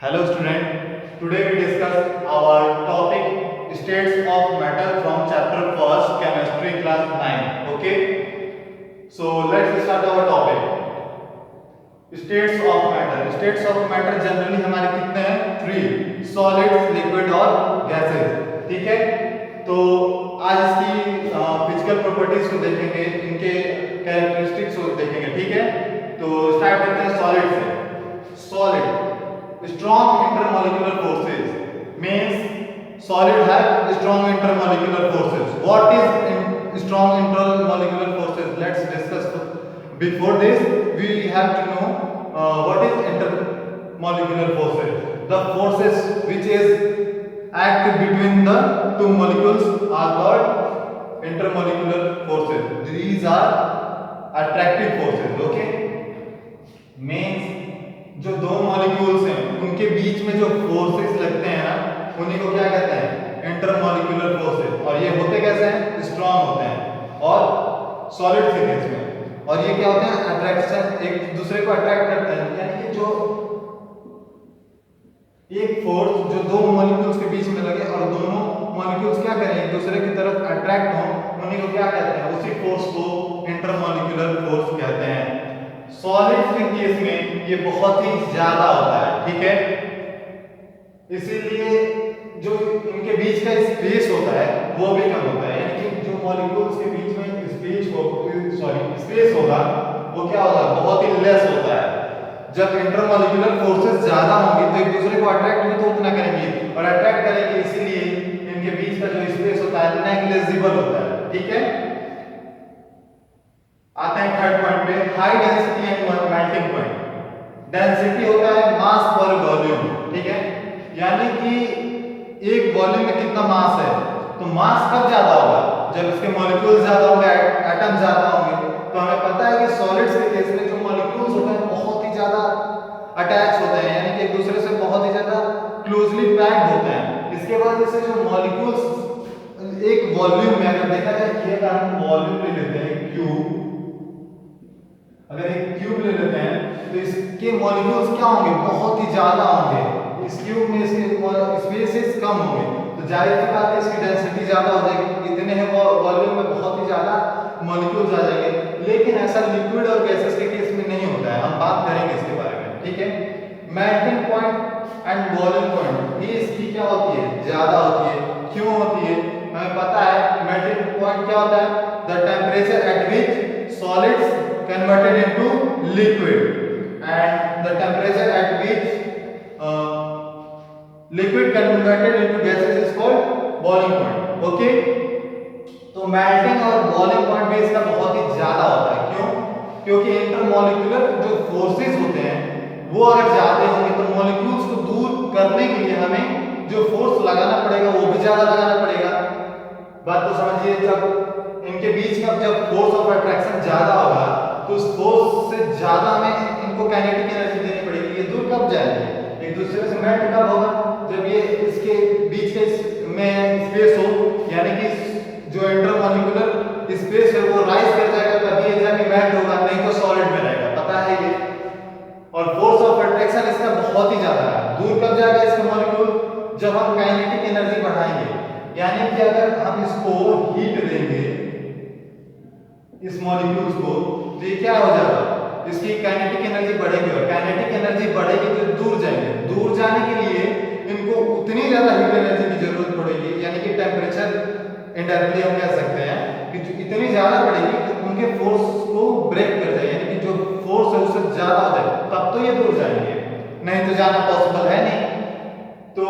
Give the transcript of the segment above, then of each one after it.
Hello student, today we discuss our topic states of matter from chapter 1st chemistry class 9. Okay, so let's start our topic. States of matter. States of matter generally हमारे कितने हैं? 3 solids, liquid और gases. ठीक है, तो आज इसकी physical properties को देखेंगे, इनके कैरेक्टरिस्टिक्स को देखेंगे. ठीक है, तो स्टार्ट करते हैं सॉलिड से. Solid strong intermolecular forces means solid have strong intermolecular forces. What is strong intermolecular forces? Let's discuss. Before this we have to know what is intermolecular forces. The forces which is act between the two molecules are called intermolecular forces. These are attractive forces. Okay, means जो दो molecules हैं उनके बीच में जो forces लगते हैं ना, उन्हीं को क्या कहते हैं? Intermolecular forces. और ये होते कैसे हैं? स्ट्रांग होते हैं और सॉलिड के केस में. और ये क्या होते हैं? अट्रैक्शन, एक दूसरे को अट्रैक्ट करते हैं. यानी कि जो एक फोर्स जो दो मॉलिक्यूल्स के बीच में लगे और दोनों मॉलिक्यूल्स क्या करें? एक दूसरे की तरफ अट्रैक्ट हों, उन्हीं को क्या कहते हैं? उसी फोर्स को इंटरमॉलिक्यूलर फोर्स कहते हैं. सॉलिड्स के केस में ये बहुत ही ज्यादा होता है. ठीक है, इसीलिए जो इनके बीच का स्पेस होता है वो भी कम होता है. यानी कि जो मॉलिक्यूल्स के बीच में स्पेस होगा वो क्या होगा? बहुत ही लेस होता है. जब इंटरमॉलिक्यूलर फोर्सेस ज्यादा होंगी तो एक दूसरे को अट्रैक्ट भी तो उतना करेंगे और अट्रैक्ट करेंगे, इसीलिए इनके बीच का जो स्पेस होता है नेग्लिजिबल होता है. ठीक है, आते हैं थर्ड पॉइंट पे, high density and melting point. Density होता है मास पर वॉल्यूम. ठीक है, यानी कि एक वॉल्यूम में कितना मास है, तो मास कब ज्यादा होगा? जब इसके मॉलिक्यूल्स ज्यादा होंगे, एटम ज्यादा होंगे. तो हमें पता है कि सॉलिड्स के केस में जो मॉलिक्यूल्स होते हैं बहुत ही ज्यादा अटैच होते हैं, यानी कि एक दूसरे से बहुत ही ज्यादा क्लोजली पैक्ड होते हैं. इसके बाद इससे जो मॉलिक्यूल्स एक वॉल्यूम में अगर देखा जाए कि अगर हम वॉल्यूम ले लेते हैं क्यूब, अगर एक क्यूब ले लेते हैं तो इसके मॉलिक्यूल्स क्या होंगे? बहुत ही ज्यादा होंगे. इस क्यूब में इसके स्पेसेस कम होंगे, तो जाहिर सी बात है इसकी डेंसिटी ज्यादा हो जाएगी. इतने हैं वॉल्यूम में बहुत ही ज्यादा मॉलिक्यूल्स आ जाएंगे. लेकिन ऐसा लिक्विड और गैसेस के केस में नहीं होता है. हम बात करेंगे इसके बारे में. ठीक है, melting point and boiling point ये इसकी क्या होती है? ज्यादा होती है. क्यों होती है? हमें पता है मेल्टिंग पॉइंट क्या होता है? The temperature at which solids converted into liquid and the temperature at which liquid converted into gases is called boiling point. Okay, तो melting और boiling point भी इसका बहुत ही ज्यादा होता है. क्यों? क्योंकि इंटरमॉलिक्यूलर जो फोर्सेस होते हैं वो अगर ज्यादा होंगे तो मॉलिक्यूल्स को दूर करने के लिए हमें जो फोर्स लगाना पड़ेगा वो भी ज्यादा लगाना पड़ेगा. बात तो समझिए, जब इनके बीच का जब फोर्स ऑफ अट्रैक्शन ज्यादा होगा तो उस फोर्स से ज्यादा हमें इनको काइनेटिक एनर्जी देनी पड़ेगी. ये दूर कब जाएंगे? एक दूसरे से मेल्ट कब होगा? जब ये इसके बीच के में स्पेस हो, यानी कि जो इंटरमॉलिक्यूलर स्पेस है वो राइज कर जाएगा, तभी ये जाके मेल्ट होगा, नहीं तो सॉलिड में रहेगा. पता है ये. और फोर्स ऑफ अट्रैक्शन इसका बहुत ही ज्यादा है. दूर कब जाएगा इसका मॉलिक्यूल? जब हम काइनेटिक एनर्जी बढ़ाएंगे. यानी कि अगर हम इसको हीट देंगे इस मॉलिक्यूल्स को, तो ये क्या हो जाएगा? इसकी काइनेटिक एनर्जी बढ़ेगी और काइनेटिक एनर्जी बढ़ेगी तो दूर जाएंगे. दूर जाने के लिए इनको उतनी ज्यादा हीट एनर्जी की जरूरत पड़ेगी, यानी कि टेम्परेचर इनडायरेक्टली हम कह सकते हैं कि जो इतनी ज्यादा बढ़ेगी कि उनके फोर्स को ब्रेक कर जाए, यानी कि जो फोर्स है उससे ज्यादा हो जाए, तब तो ये दूर जाएंगे. नहीं तो जाना पॉसिबल है नहीं. तो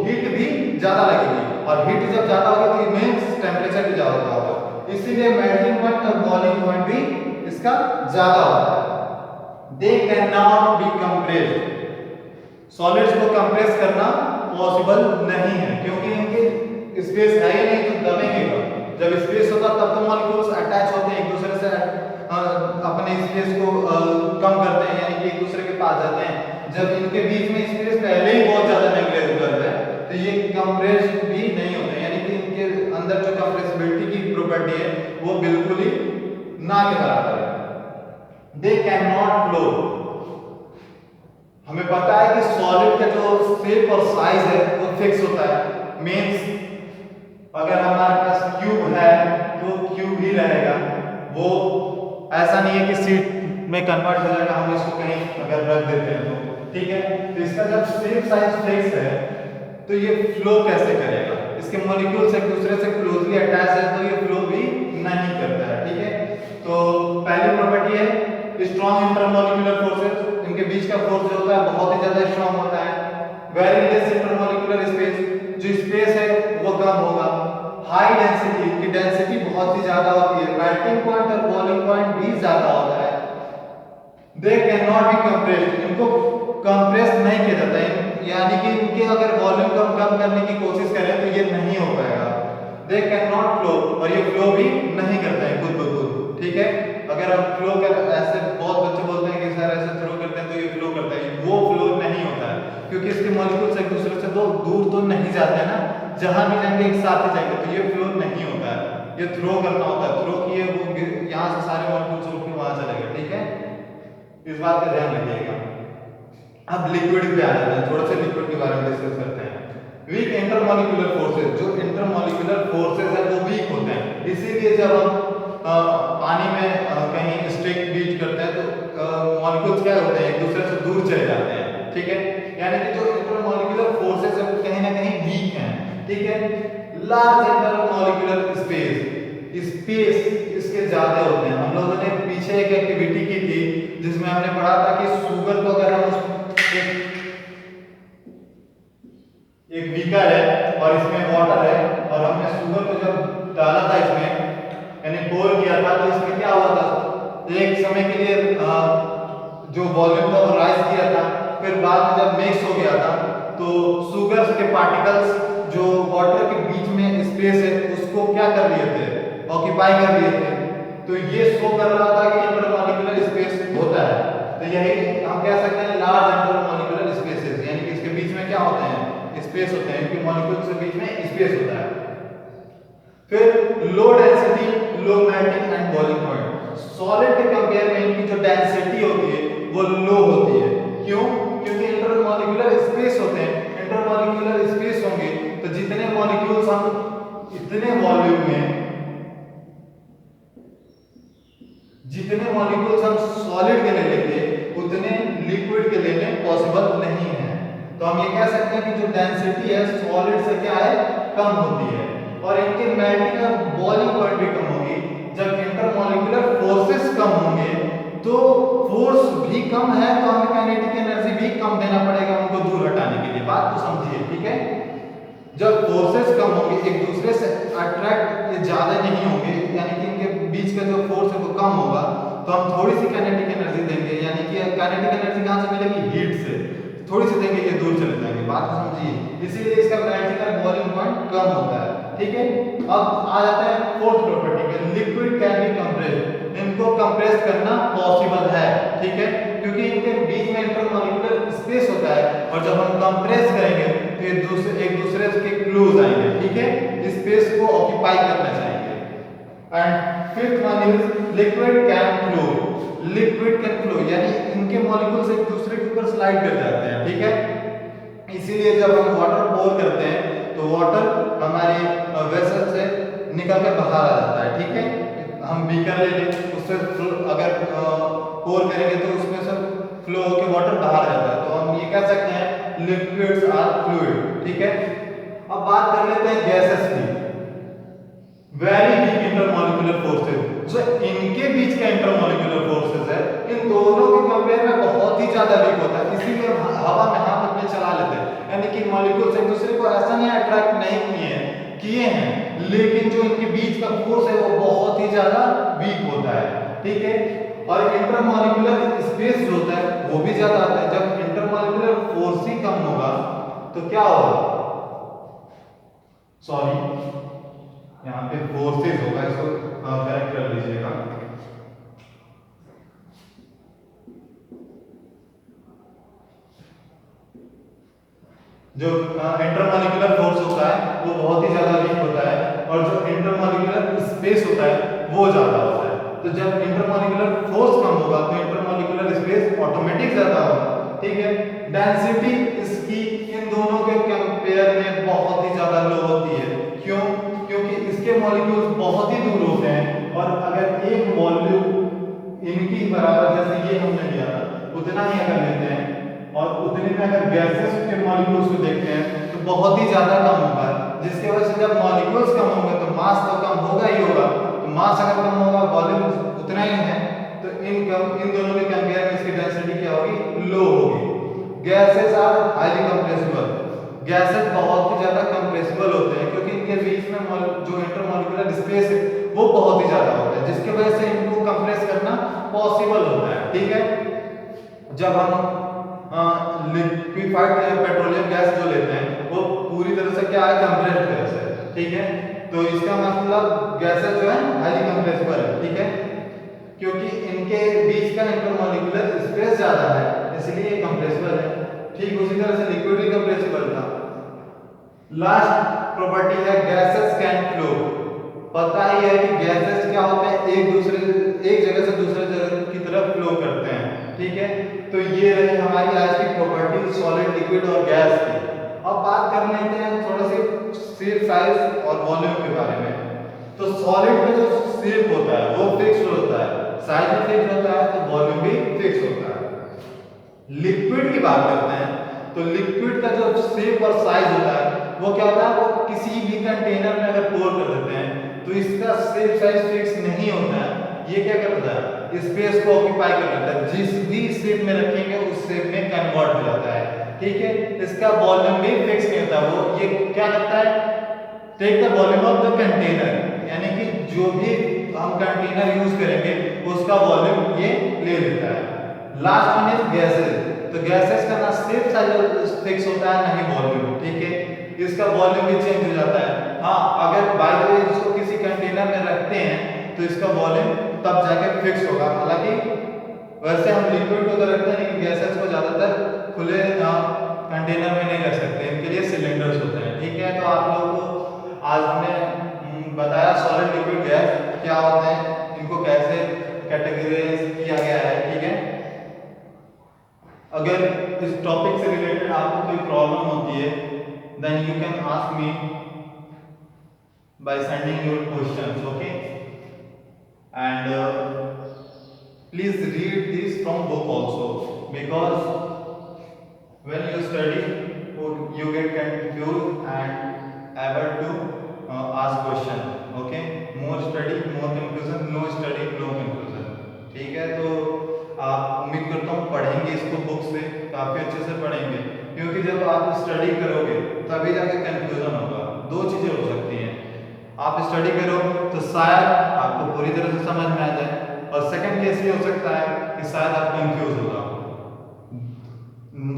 हीट भी ज्यादा लगेगी और हीट जब ज्यादा होगी तो मींस टेम्परेचर भी ज्यादा होगा. इसीलिए मेल्टिंग पॉइंट और बॉइलिंग पॉइंट भी इसका ज्यादा होता है. They can not be compressed. Solids को कंप्रेस करना पॉसिबल नहीं है क्योंकि इनके स्पेस है ही नहीं, तो दबेंगे कब? जब स्पेस होता तब तो मॉलिक्यूल्स अटैच होते हैं एक दूसरे से, अपने स्पेस को कम करते हैं, यानी कि एक दूसरे के पास जाते हैं. जब इनके बीच में स्पेस पहले ही बहुत ज्यादा नेग्लेक्ट है तो ये कंप्रेस भी नहीं होते, यानी कि इनके अंदर जो कंप्रेसिबिलिटी की प्रॉपर्टी है वो बिल्कुल ही ना के बराबर है. They can not flow. हमें पता है कि सॉलिड का जो शेप और साइज है वो फिक्स होता है। मींस अगर हमारे पास क्यूब है तो क्यूब ही रहेगा, वो ऐसा नहीं है कि सीट में कन्वर्ट हो जाएगा हम इसको कहीं अगर रख देते हैं तो, ठीक है। तो इसका जब शेप साइज फिक्स है तो ये फ्लो कैसे करेगा, इसके मॉलिक्यूल्स एक दूसरे से क्लोजली अटैच है तो ये फ्लो भी नहीं करता है, ठीक है। तो पहली प्रॉपर्टी है स्ट्रॉन्ग इंटरमॉलिक्यूलर फोर्सेस, इनके बीच का फोर्स जो होता है बहुत ही ज्यादा स्ट्रॉन्ग होता है। वेरी लेस इंटरमॉलिक्यूलर स्पेस, जो स्पेस है वो कम होगा। हाई डेंसिटी, इनकी डेंसिटी बहुत ही ज्यादा होती है, मेल्टिंग पॉइंट और बॉइलिंग पॉइंट भी ज्यादा होता है। They can not be compressed, इनको कंप्रेस नहीं किया जाता है, यानी कि इनके अगर वॉल्यूम कम करने की कोशिश करें तो ये नहीं हो पाएगा। दे कैन नॉट फ्लो, और ये फ्लो भी नहीं करते हैं खुद ब खुद, ठीक है। अगर हम फ्लो कर ऐसे बहुत बच्चे बोलते हैं कि सर ऐसे थ्रो करते हैं तो ये फ्लो करता है, वो फ्लो नहीं होता है क्योंकि इसके मॉलिक्यूल्स एक दूसरे से तो दूर तो नहीं जाते हैं ना, जहां भी जाएंगे एक साथ ही जाएंगे, तो ये फ्लो नहीं होता है, ये थ्रो करना होता है। थ्रो किए वो यहां से सारे मॉलिक्यूल्स उठ के वहां चलेगा, ठीक है। इस बात का ध्यान रखिएगा। अब लिक्विड पे आ जाते हैं, थोड़ा सा लिक्विड के बारे में डिस्कस करते हैं। वीक इंटरमॉलिक्यूलर फोर्सेस, जो इंटरमॉलिक्यूलर फोर्सेस है वो वीक होते हैं, इसीलिए जब हम पानी में कहीं स्टिक बीट करते हैं तो मॉलिक्यूल्स क्या होते हैं एक दूसरे से दूर चले जाते हैं, ठीक है। यानी कि जो इंटरमॉलिक्यूलर फोर्सेस है वो कहीं ना कहीं वीक हैं, ठीक है। लार्ज इंटरमॉलिक्यूलर स्पेस इसके ज्यादा होते हैं। हम लोगों ने पीछे एक एक्टिविटी की थी जिसमें हमने पढ़ा था कि शुगर को अगर हम एक बीकर है और इसमें वाटर है और हमने शुगर को जब डाला था इसमें यानी पोर किया था तो इसमें क्या हुआ था, एक समय के लिए जो वॉल्यूम था वो राइज किया था, फिर बाद में जब मिक्स हो गया था तो शुगर के पार्टिकल्स जो वाटर के बीच में स्पेस है उसको क्या कर लिए थे, ऑक्यूपाई कर लिए थे। तो ये शो कर रहा था कि इंटरमॉलिक्यूलर स्पेस होता है, तो यही हम कह सकते हैं लार्ज इंटरमॉलिक्यूलर स्पेसेस, यानी कि इसके बीच में क्या होते हैं स्पेस होते हैं, इनके मॉलिक्यूल्स के बीच में स्पेस होता है। फिर low density, low melting and boiling point, solid के कंपेयर में इनकी जो डेंसिटी होती है वो लो होती है। क्यों? क्योंकि इंटरमॉलिक्यूलर स्पेस होते हैं, इंटरमॉलिक्यूलर स्पेस होंगे तो जितने मॉलिक्यूल्स हम इतने वॉल्यूम में, जितने मॉलिक्यूल्स हम सॉलिड के ले लेंगे उतने लिक्विड के लेने पॉसिबल नहीं है। तो हम ये कह सकते हैं कि जो डेंसिटी है सॉलिड से क्या है कम होती है, और इनके मेल्टिंग और बॉइलिंग पॉइंट भी कम होगी। जब इंटरमॉलिक्यूलर फोर्सेस कम होंगे तो फोर्स भी कम है तो हमें काइनेटिक एनर्जी भी कम देना पड़ेगा उनको दूर हटाने के लिए, बात तो समझिए, ठीक है। जब फोर्सेस कम होंगे एक दूसरे से अट्रैक्ट ये ज्यादा नहीं होंगे, यानी कि इनके बीच का जो फोर्स है वो कम होगा, तो हम थोड़ी सी काइनेटिक एनर्जी देंगे, यानी कि काइनेटिक एनर्जी कहां से मिलेगी, हीट से, थोड़ी सी देंगे ये दूर चले जाएंगे, बात को समझिए। इसीलिए इसका मेल्टिंग और बॉइलिंग पॉइंट कम होता है, ठीक है। अब आ जाता है फोर्थ प्रॉपर्टी पे, लिक्विड कैन बी कंप्रेस्ड, इनको कंप्रेस करना पॉसिबल है, ठीक है, क्योंकि इनके बीच में इंटरमॉलिक्यूलर स्पेस होता है, और जब हम कंप्रेस करेंगे तो एक दूसरे के क्लोज आएंगे, ठीक है, स्पेस को ऑक्यूपाई करना चाहेंगे। And fifth one is liquid can flow, liquid can flow यानी इनके मॉलिक्यूल्स एक दूसरे के ऊपर स्लाइड कर जाते हैं, ठीक है। इसीलिए जब हम वाटर पोर करते हैं तो वाटर हमारे वेसल से निकल कर बाहर आ जाता है, ठीक है। हम बीकर ले लें, उससे अगर पोर करेंगे तो उसमें से फ्लो होकर वाटर बाहर आ जाता है, तो हम ये कह सकते हैं लिक्विड्स आर फ्लूइड, ठीक है। अब बात कर लेते हैं गैसेस की। वेरी वीक इंटरमॉलिक्यूलर फोर्सेस, जो इनके बीच का इंटरमॉलिक्यूलर फोर्सेस है इन दोनों के कंपेयर में बहुत ही ज्यादा वीक होता है, इसीलिए हवा में हाथ अपने चला लेते हैं, यानी कि मॉलिक्यूल्स एक दूसरे को ऐसा नहीं अट्रैक्ट नहीं किए हैं, लेकिन जो इनके बीच का फोर्स है वो बहुत ही ज्यादा वीक होता है, ठीक है। और इंटरमॉलिक्यूलर स्पेस जो होता है वो भी ज्यादा होता है। जब इंटरमॉलिक्यूलर फोर्स ही कम होगा तो क्या होगा, सॉरी यहाँ पे फोर्सेस होगा, इसको करेक्ट कर लीजिएगा। जो इंटरमॉलिक्यूलर फोर्स होता है वो बहुत ही ज्यादा वीक होता है, और जो इंटरमॉलिक्यूलर स्पेस होता है वो ज्यादा होता है। तो जब इंटरमॉलिक्यूलर फोर्स कम होगा तो इंटरमॉलिक्यूलर स्पेस ऑटोमेटिक ज्यादा होगा, ठीक है। डेंसिटी इसकी इन दोनों के कंपेयर में बहुत ही ज्यादा लो होती है। क्यों? क्योंकि इसके मॉलिक्यूल्स बहुत ही दूर होते हैं और अगर एक वॉल्यूम इनकी बराबर जैसे ये हमने लिया था उतना ही अगर लेते हैं और उतने में अगर गैसेस के मॉलिक्यूल्स को देखते हैं तो बहुत ही ज्यादा कम होगा, जिसकी वजह से जब मॉलिक्यूल्स कम होंगे तो मास तो कम होगा ही होगा। तो मास अगर कम होगा, वॉल्यूम उतना ही है, तो इन दोनों के कंपेयर में इसकी डेंसिटी क्या होगी? लो होगी। Gases are highly compressible. Gases बहुत ही ज्यादा कंप्रेसिबल होते हैं क्योंकि इनके बीच में जो इंटरमॉलिक्यूलर स्पेस है वो बहुत ही ज्यादा होता है, जिसकी वजह से इनको कंप्रेस करना पॉसिबल होता है। ठीक है। जब हम लिक्विफाइड पेट्रोलियम गैस जो लेते हैं वो पूरी तरह से क्या है? कंप्रेस्ड गैस है। ठीक है। तो इसका मतलब गैसेस जो है हाईली कंप्रेसिबल है। ठीक है। क्योंकि इनके बीच का इंटरमॉलिक्यूलर स्पेस ज्यादा है इसलिए ये कंप्रेसिबल है। ठीक उसी तरह से लिक्विड भी कंप्रेसिबल था। लास्ट प्रॉपर्टी है गैसेस कैन फ्लो। पता ही है कि गैसेस क्या होते हैं? एक जगह से दूसरे जगह की तरफ फ्लो करते हैं। ठीक है। तो ये रही हमारी आज की प्रॉपर्टी सॉलिड, लिक्विड और गैस की। अब बात कर लेते हैं थोड़ा सी शेप, साइज और वॉल्यूम के बारे में। तो सॉलिड में जो शेप होता है वो फिक्स होता है, साइज भी फिक्स होता है, तो वॉल्यूम भी फिक्स होता है। लिक्विड की बात करते हैं तो लिक्विड का जो शेप और साइज होता है वो क्या होता है? वो किसी भी कंटेनर में अगर पोर कर देते हैं तो इसका शेप साइज फिक्स नहीं होता है। ये क्या करता है? स्पेस को ऑक्यूपाई कर लेता है, जिस भी शेप में रखेंगे उस शेप में कन्वर्ट हो जाता है। ठीक है। इसका वॉल्यूम भी फिक्स नहीं होता। वो ये क्या करता है? Take the volume of the container, यानी कि जो भी हम कंटेनर यूज करेंगे उसका वॉल्यूम ये ले लेता है। Last one is gases. तो गैसेस का ना शेप साइज फिक्स होता है ना ही वॉल्यूम। ठीक है। इसका वॉल्यूम भी चेंज हो जाता है। हाँ, अगर बाय द वे इसको किसी कंटेनर में रखते हैं तो इसका वॉल्यूम तब जाके फिक्स होगा। हालांकि वैसे हम लिक्विड को तो रखते हैं लेकिन गैसेस को ज्यादातर खुले कंटेनर में नहीं रख सकते, इनके लिए सिलेंडर्स होते हैं। ठीक है। तो आप लोगों को आज हमने बताया सॉलिड, लिक्विड, गैस क्या होते हैं, इनको कैसे कैटेगराइज किया गया है। ठीक है। अगर इस टॉपिक से रिलेटेड आपको कोई प्रॉब्लम होती है then you can ask me by sending your questions, okay? And please read this from book also, because when you study you get confused and able to ask question, okay? More study more confusion, no study no confusion. ठीक है। तो आप उम्मीद करता हूँ पढ़ेंगे इसको book से, काफी अच्छे से पढ़ेंगे, क्योंकि जब आप स्टडी करोगे तभी जाके कंफ्यूजन होगा। दो चीजें हो सकती हैं, आप स्टडी करो तो शायद आपको पूरी तरह से समझ में आ जाए, और सेकंड केस ये हो सकता है कि शायद आप कंफ्यूज होगा।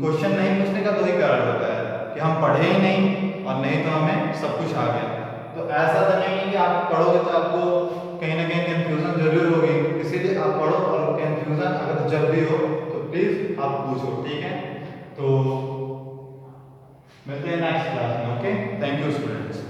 क्वेश्चन नहीं पूछने का तो ही कारण होता है कि हम पढ़े ही नहीं और नहीं तो हमें सब कुछ आ गया। तो ऐसा तो नहीं है कि आप पढ़ोगे तो आपको कहीं ना कहीं कंफ्यूजन जरूर होगी, इसीलिए आप पढ़ो और कंफ्यूजन अगर जब भी हो तो प्लीज आप पूछो। ठीक है। तो मिलते हैं नेक्स्ट क्लास में। Okay, thank you students.